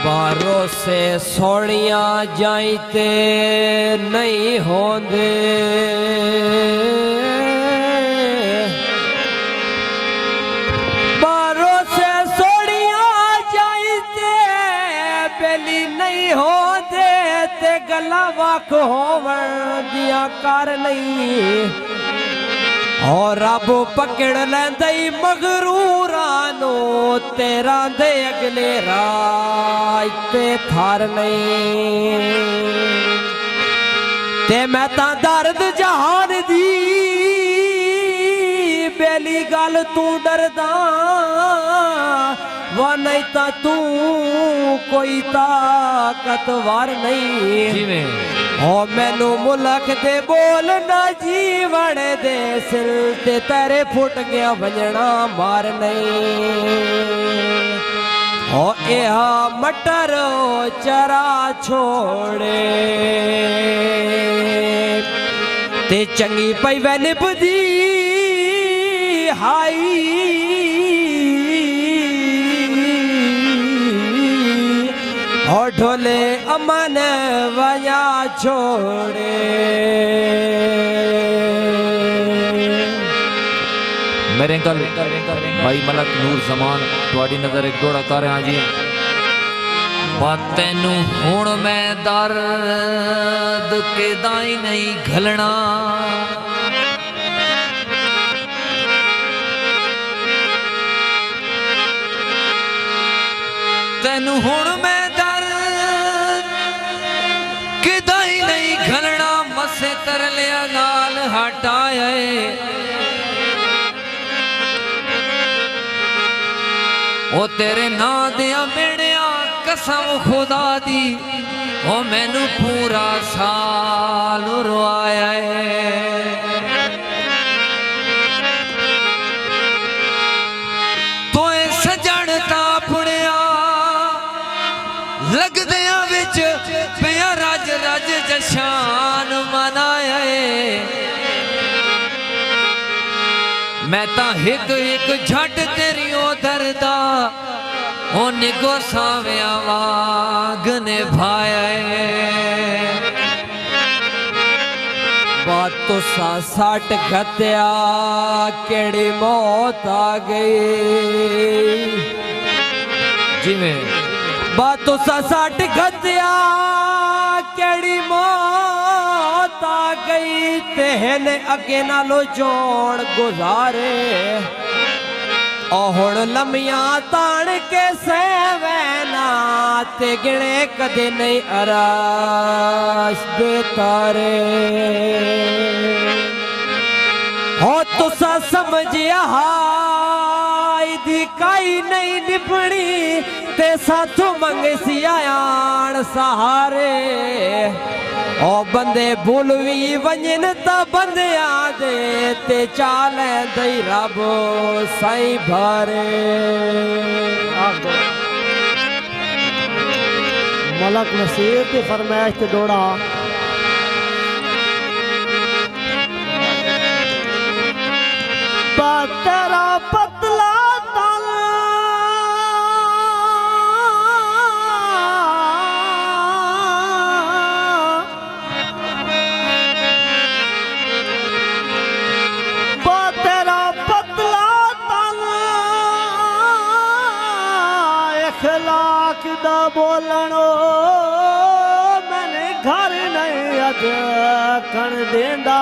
बारों से सोनिया जाइते नहीं होंदे, बारों से सोनिया जाइते बेली नहीं होंदे, ते गला वख होवन दिया कर नहीं। और रब पकड़ लैंदई मगरूरानो, तेरा दे अगले राज ते थार नहीं। ते मैं तां दर्द जहान दी बेली गल तू डरदा, वा नहीं तां तू कोई ताकतवर नहीं। ओ मैनू मुलक दे बोल ना जीवन दे सिल ते तेरे फुट गया वंजना मार नहीं। ओ एहा मटर चरा छोड़े ते चंगी पई वे निभदी हाई, और ढोले अमन वया छोड़े। मेरे अंकल भाई मलक नूर जमान थोड़ी नजर एक जोड़ा कर रहा जी। तेनू हुण मैं दर्द के दाई नहीं घलना, तेनू हुण मैं घलना मसे तरलिया नाल हटाए। ओ तेरे ना दिया मिणिया कसम खुदा दी, ओ मैनू पूरा साल रुआया तो सजण तापणिया लगदिया विच पिया रज रज जशान मनाया। मैं ता हिक हिक झट तेरी दरदा ओ निगो साविया वाग निभाया। बात तो साठ गत्या केड़ी मौत आ गई जी में। बात तो 60 गत्या केड़ी मौत आ गई, तेन अगे नालो जोड़ गुजारे। हुण लम्मिया ताण के सहवैना ते गिणे कदे नहीं अराश दे तारे। हो तुसा समझिया दी काई नहीं निभनी, ते साथों मंगसी आयान सहारे। ओ बंदे भुलवी वंजन ता बंदिया दे, ते चाले दई रब साईं भारे। मलक नसीर की फरमाइश ते दौड़ा तेरा पतला तल तेरा पतला तल इखलाक दा बोलणो मैंने घर नहीं अज कण देंदा,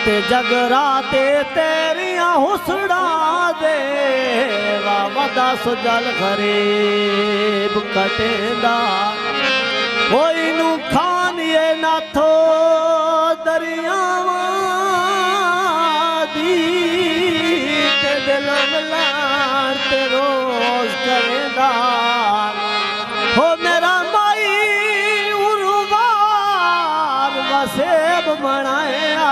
ते जगराते तेरिया हुसड़ा दे वदा सुजल गरीब कटेंदा। कोई नू खानिए नाथो दरियावां दी, ते दिल मिलान ते रोज करेंदा। हो मेरा माई उर्वार वसेब बनाया,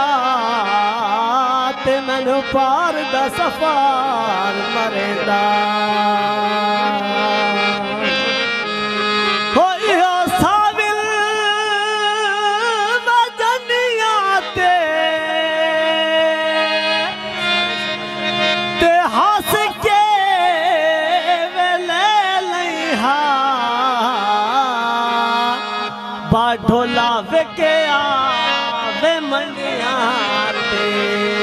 मैनू पार दा सफार मरेंदा। साविल वजनिया ते हंस के वे ले लई हा बाढोला वे के आवे मंडिया ते